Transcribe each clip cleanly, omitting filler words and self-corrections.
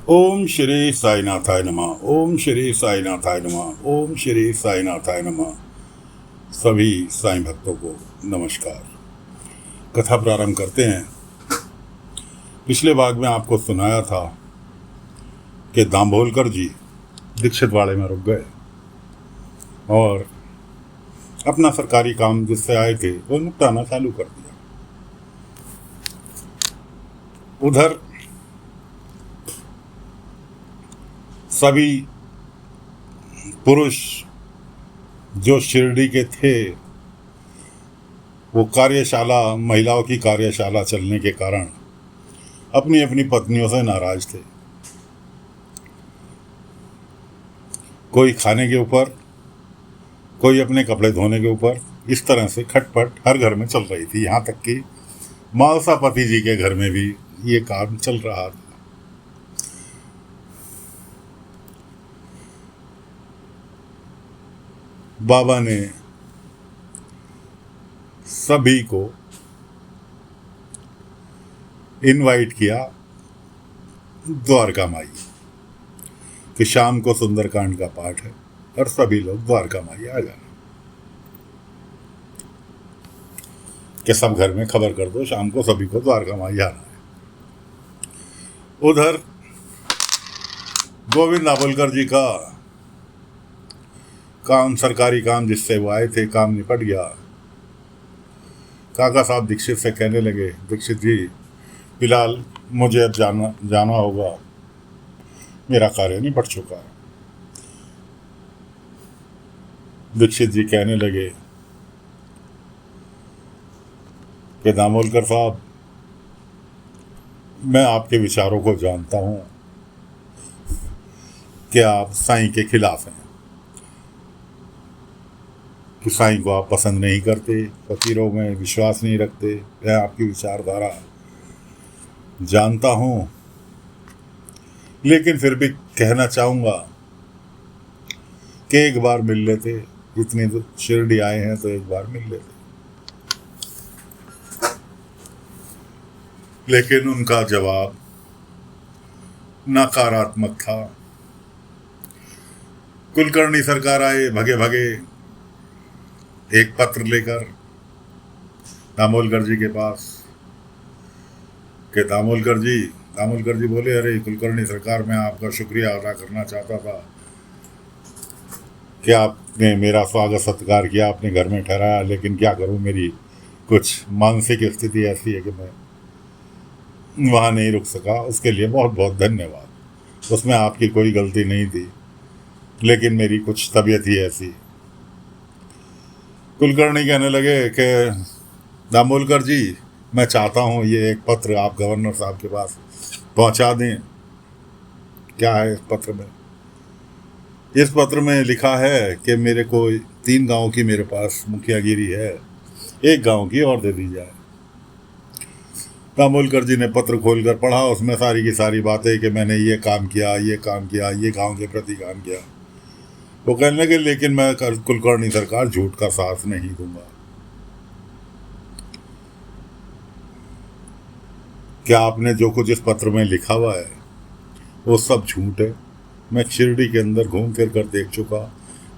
ओम श्री साईनाथाय नमः। ओम श्री साईनाथाय नमः। ओम श्री साईनाथाय नमः। सभी साईं भक्तों को नमस्कार। कथा प्रारंभ करते हैं। पिछले भाग में आपको सुनाया था कि दामोलकर जी दीक्षित वाड़े में रुक गए और अपना सरकारी काम जिससे आए थे वो निपटाना चालू कर दिया। उधर सभी पुरुष जो शिरडी के थे वो कार्यशाला, महिलाओं की कार्यशाला चलने के कारण अपनी अपनी पत्नियों से नाराज थे। कोई खाने के ऊपर, कोई अपने कपड़े धोने के ऊपर, इस तरह से खटपट हर घर में चल रही थी। यहाँ तक कि मालसापति जी के घर में भी ये काम चल रहा था। बाबा ने सभी को इनवाइट किया द्वारका माई कि शाम को सुंदरकांड का पाठ है और सभी लोग द्वारका माई आ जाना, कि सब घर में खबर कर दो शाम को सभी को द्वारका माई आना है। उधर गोविंद दामोलकर जी का काम, सरकारी काम जिससे वो आए थे, काम निपट गया। काका साहब दीक्षित से कहने लगे, दीक्षित जी फिलहाल मुझे अब जाना होगा, मेरा कार्य निपट चुका है। दीक्षित जी कहने लगे कि दामोलकर साहब, मैं आपके विचारों को जानता हूँ कि आप साईं के खिलाफ हैं, कि साईं को आप पसंद नहीं करते, फकीरों में विश्वास नहीं रखते। मैं आपकी विचारधारा जानता हूँ, लेकिन फिर भी कहना चाहूँगा कि एक बार मिल लेते। इतनी तो शिरडी आए हैं तो एक बार मिल लेते। लेकिन उनका जवाब नकारात्मक था। कुलकर्णी सरकार आए भगे भगे एक पत्र लेकर दामोलकर जी के पास कि दामोलकर जी बोले, अरे कुलकर्णी सरकार, मैं आपका शुक्रिया अदा करना चाहता था कि आपने मेरा स्वागत सत्कार किया, अपने घर में ठहराया, लेकिन क्या करूं, मेरी कुछ मानसिक स्थिति ऐसी है कि मैं वहाँ नहीं रुक सका। उसके लिए बहुत बहुत धन्यवाद। उसमें आपकी कोई गलती नहीं थी, लेकिन मेरी कुछ तबीयत ही ऐसी। कुलकर्णी कहने लगे कि दामोलकर जी, मैं चाहता हूँ ये एक पत्र आप गवर्नर साहब के पास पहुँचा दें। क्या है इस पत्र में? इस पत्र में लिखा है कि मेरे को 3 गांव की मेरे पास मुखियागिरी है, 1 गांव की और दे दी जाए। दामोलकर जी ने पत्र खोलकर पढ़ा, उसमें सारी की सारी बातें कि मैंने ये काम किया, ये गांव के प्रति काम किया। वो कहने लगे, लेकिन मैं कुलकर्णी सरकार झूठ का साथ नहीं दूंगा। क्या आपने जो कुछ इस पत्र में लिखा हुआ है वो सब झूठ है। मैं शिरडी के अंदर घूम फिर कर देख चुका,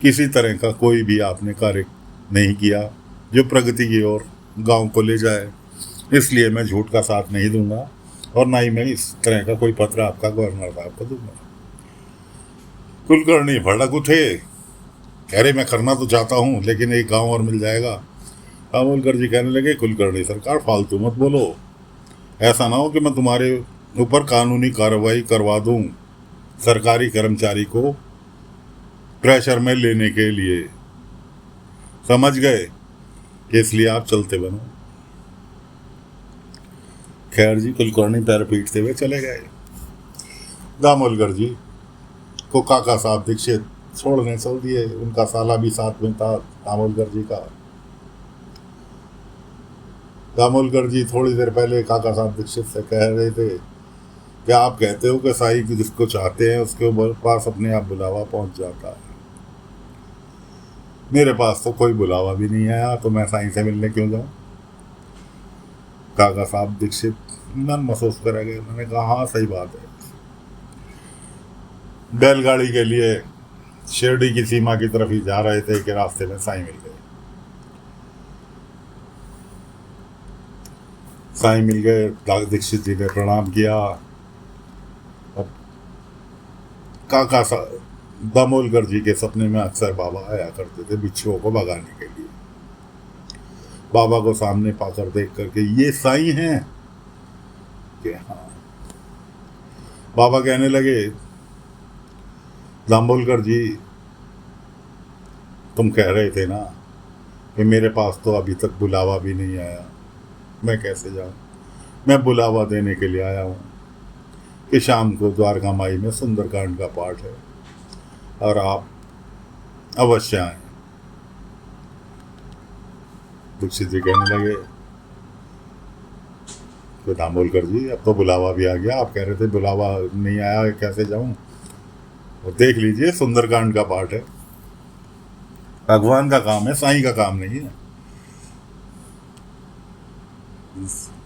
किसी तरह का कोई भी आपने कार्य नहीं किया जो प्रगति की ओर गांव को ले जाए, इसलिए मैं झूठ का साथ नहीं दूंगा और ना ही मैं इस तरह का कोई पत्र आपका गवर्नर साहब को दूंगा। कुलकर्णी भड़क उठे, कह रहे मैं करना तो चाहता हूँ, लेकिन एक गांव और मिल जाएगा। दामोलकर जी कहने लगे, कुलकर्णी सरकार फालतू मत बोलो, ऐसा ना हो कि मैं तुम्हारे ऊपर कानूनी कार्रवाई करवा दूं सरकारी कर्मचारी को प्रेशर में लेने के लिए। समझ गए? इसलिए आप चलते बनो। खैर जी, कुलकर्णी पैर पीटते हुए चले गए। दामोलकर जी को काका साहब दीक्षित छोड़ने चल दिए। उनका साला भी साथ में था दामोलकर जी का। दामोलकर जी थोड़ी देर पहले काका साहब दीक्षित से कह रहे थे कि आप कहते हो कि साईं जिसको चाहते हैं उसके पास अपने आप बुलावा पहुंच जाता है। मेरे पास तो कोई बुलावा भी नहीं आया, तो मैं साईं से मिलने क्यों जाऊं? काका साहब दीक्षित मन महसूस करा गया। उन्होंने कहा, हाँ सही बात है, बैलगाड़ी के लिए शिरडी की सीमा की तरफ ही जा रहे थे कि रास्ते में साईं मिल गए। साईं मिल गए, दीक्षित जी ने प्रणाम किया। और काका दामोलकर जी के सपने में अक्सर बाबा आया करते थे बिच्छुओं को भगाने के लिए। बाबा को सामने पाकर देख करके, ये साईं हैं कि हाँ। बाबा कहने लगे, दामोलकर जी तुम कह रहे थे ना कि मेरे पास तो अभी तक बुलावा भी नहीं आया, मैं कैसे जाऊं? मैं बुलावा देने के लिए आया हूं कि शाम को द्वारका माई में सुंदरकांड का पाठ है और आप अवश्य आए। दीक्षित जी कहने लगे कि दामोलकर जी अब तो बुलावा भी आ गया, आप कह रहे थे बुलावा नहीं आया, कैसे जाऊं? और देख लीजिए सुंदरकांड का पाठ है, भगवान का काम है, साईं का काम नहीं है।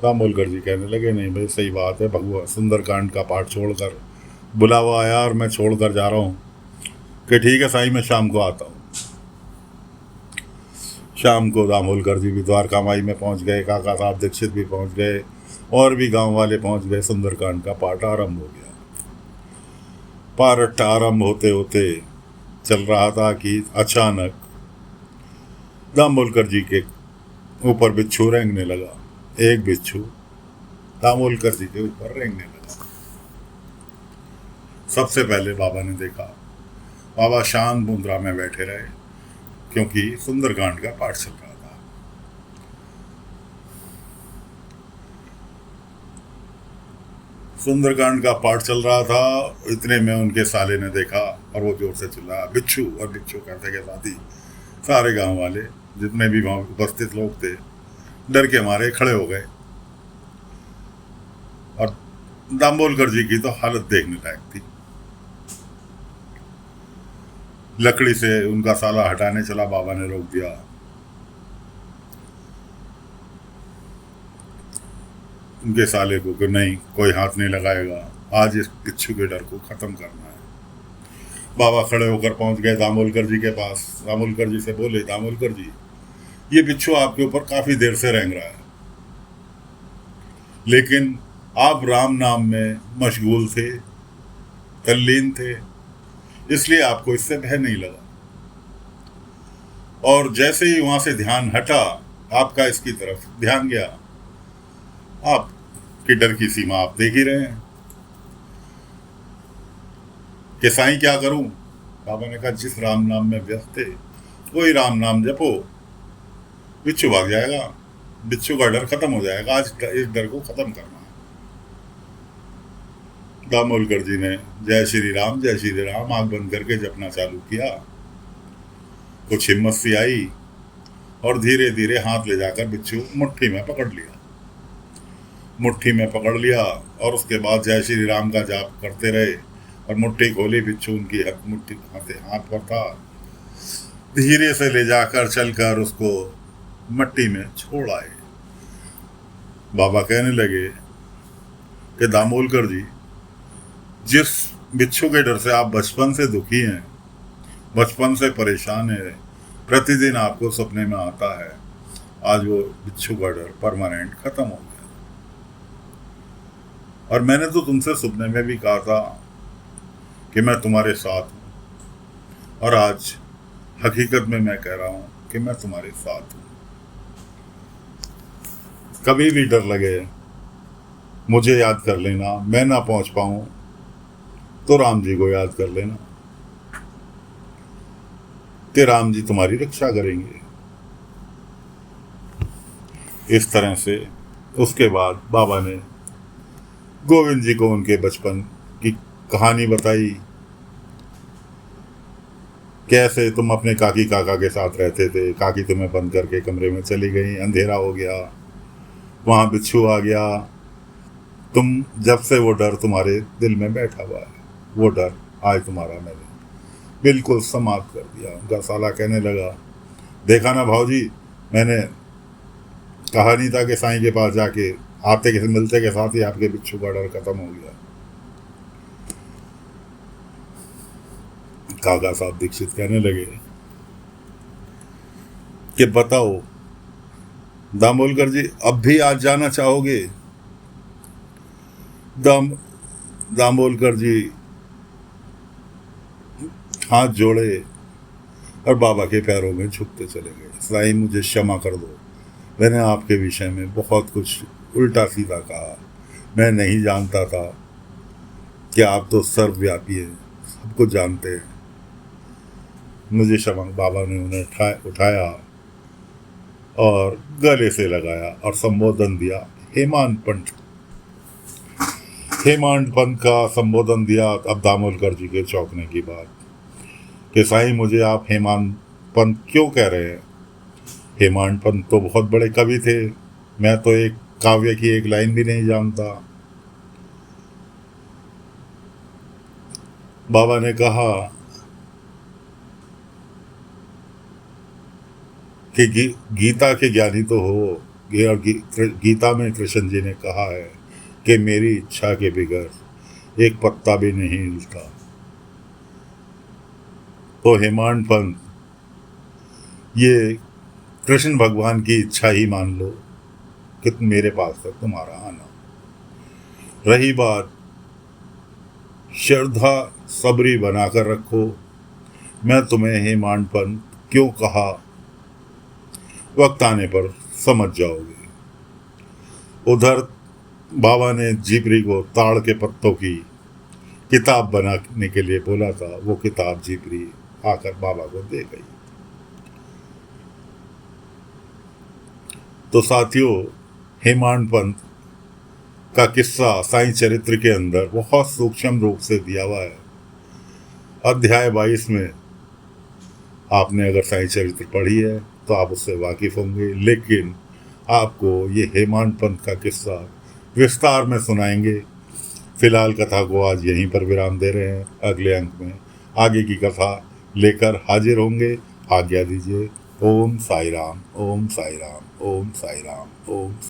दामोलकर जी कहने लगे, नहीं भाई सही बात है, भगवान सुंदरकांड का पाठ छोड़कर बुलावा आया और मैं छोड़कर जा रहा हूँ कि ठीक है साईं, मैं शाम को आता हूँ। शाम को दामोलकर जी भी द्वारका माई में पहुँच गए, काका साहब दीक्षित भी पहुँच गए और भी गांव वाले पहुँच गए। सुंदरकांड का पाठ आरंभ हो गया। पाठ आरंभ होते होते चल रहा था कि अचानक दामोलकर जी के ऊपर बिच्छू रेंगने लगा। एक बिच्छू दामोलकर जी के ऊपर रेंगने लगा। सबसे पहले बाबा ने देखा। बाबा शांत मुद्रा में बैठे रहे क्योंकि सुंदरकांड का पाठ चल रहा था। सुंदरकांड का पाठ चल रहा था, इतने में उनके साले ने देखा और वो जोर से चिल्लाया, बिच्छू। और बिच्छू कहते के साथ ही सारे गांव वाले जितने भी वहां उपस्थित लोग थे डर के मारे खड़े हो गए। और दामोलकर जी की तो हालत देखने लायक थी। लकड़ी से उनका साला हटाने चला, बाबा ने रोक दिया। उनके साले को कि नहीं, कोई हाथ नहीं लगाएगा, आज इस बिच्छू के डर को खत्म करना है। बाबा खड़े होकर पहुंच गए दामोलकर जी के पास। दामोलकर जी से बोले, दामोलकर जी ये बिच्छू आपके ऊपर काफी देर से रेंग रहा है, लेकिन आप राम नाम में मशगूल थे, तल्लीन थे, इसलिए आपको इससे भय नहीं लगा। और जैसे ही वहां से ध्यान हटा, आपका इसकी तरफ ध्यान गया, आपके डर की सीमा आप देख ही रहे हैं कि साईं क्या करूं? बाबा ने कहा, जिस राम नाम में व्यस्त थे वही राम नाम जपो, बिच्छू भाग जाएगा, बिच्छू का डर खत्म हो जाएगा। आज इस डर को खत्म करना है। दामोलकर जी ने जय श्री राम आंख बंद करके जपना चालू किया। कुछ हिम्मत सी आई और धीरे धीरे हाथ ले जाकर बिच्छू मुट्ठी में पकड़ लिया। मुट्ठी में पकड़ लिया और उसके बाद जय श्री राम का जाप करते रहे और मुट्ठी खोली। बिच्छू उनकी मुट्ठी हाथ पर था। धीरे से ले जाकर चलकर उसको मट्टी में छोड़ आए। बाबा कहने लगे कि दामोलकर जी, जिस बिच्छू के डर से आप बचपन से दुखी हैं, बचपन से परेशान हैं, प्रतिदिन आपको सपने में आता है, आज वो बिच्छू का डर परमानेंट खत्म हो गया। और मैंने तो तुमसे सपने में भी कहा था कि मैं तुम्हारे साथ हूं, और आज हकीकत में मैं कह रहा हूं कि मैं तुम्हारे साथ हूं। कभी भी डर लगे मुझे याद कर लेना, मैं ना पहुंच पाऊं तो राम जी को याद कर लेना कि राम जी तुम्हारी रक्षा करेंगे। इस तरह से उसके बाद बाबा ने गोविंद जी को उनके बचपन की कहानी बताई। कैसे तुम अपने काकी काका के साथ रहते थे, काकी तुम्हें बंद करके कमरे में चली गई, अंधेरा हो गया, वहां बिच्छू आ गया, तुम जब से वो डर तुम्हारे दिल में बैठा हुआ है, वो डर आज तुम्हारा मैंने बिल्कुल समाप्त कर दिया। उनका साला कहने लगा, देखा ना भाऊजी, मैंने कहा नहीं था कि साईं के पास जाके आते के मिलते के साथ ही आपके बिच्छू का डर खत्म हो गया। काका साहब दीक्षित कहने लगे कि बताओ दामोलकर जी, अब भी आज जाना चाहोगे? दामोलकर जी हाथ जोड़े और बाबा के पैरों में झुकते चले गए। साईं, मुझे क्षमा कर दो, मैंने आपके विषय में बहुत कुछ उल्टा सीधा कहा। मैं नहीं जानता था कि आप तो सर्वव्यापी हैं, सबको जानते हैं। मुझे क्षमा। बाबा ने उन्हें उठाया और गले से लगाया और संबोधन दिया हेमांत पंत। हेमांत पंत का संबोधन दिया। अब दामोलकर जी के चौंकने की बात कि साईं, मुझे आप हेमांत पंत क्यों कह रहे हैं? हेमांत पंत तो बहुत बड़े कवि थे, मैं तो एक काव्य की एक लाइन भी नहीं जानता। बाबा ने कहा कि गीता के ज्ञानी तो हो, और गीता में कृष्ण जी ने कहा है कि मेरी इच्छा के बिगैर एक पत्ता भी नहीं हिलता। तो हेमांत पंत, ये कृष्ण भगवान की इच्छा ही मान लो कि मेरे पास तक तुम्हारा आना। रही बात श्रद्धा सबरी बनाकर रखो, मैं तुम्हें हेमांत पंत क्यों कहा, वक्त आने पर समझ जाओगे। उधर बाबा ने जीपरी को ताड़ के पत्तों की किताब बनाने के लिए बोला था। वो किताब जीपरी आकर बाबा को दे गई। तो साथियों, हेमांत पंत का किस्सा साईं चरित्र के अंदर बहुत सूक्ष्म रूप से दिया हुआ है। अध्याय 22 में आपने अगर साईं चरित्र पढ़ी है तो आप उससे वाकिफ होंगे, लेकिन आपको ये हेमांत पंत का किस्सा विस्तार में सुनाएंगे। फिलहाल कथा को आज यहीं पर विराम दे रहे हैं। अगले अंक में आगे की कथा लेकर हाजिर होंगे। आज्ञा दीजिए। ओम साई राम, ओम साई राम, ओम साई राम, ओम साई राम।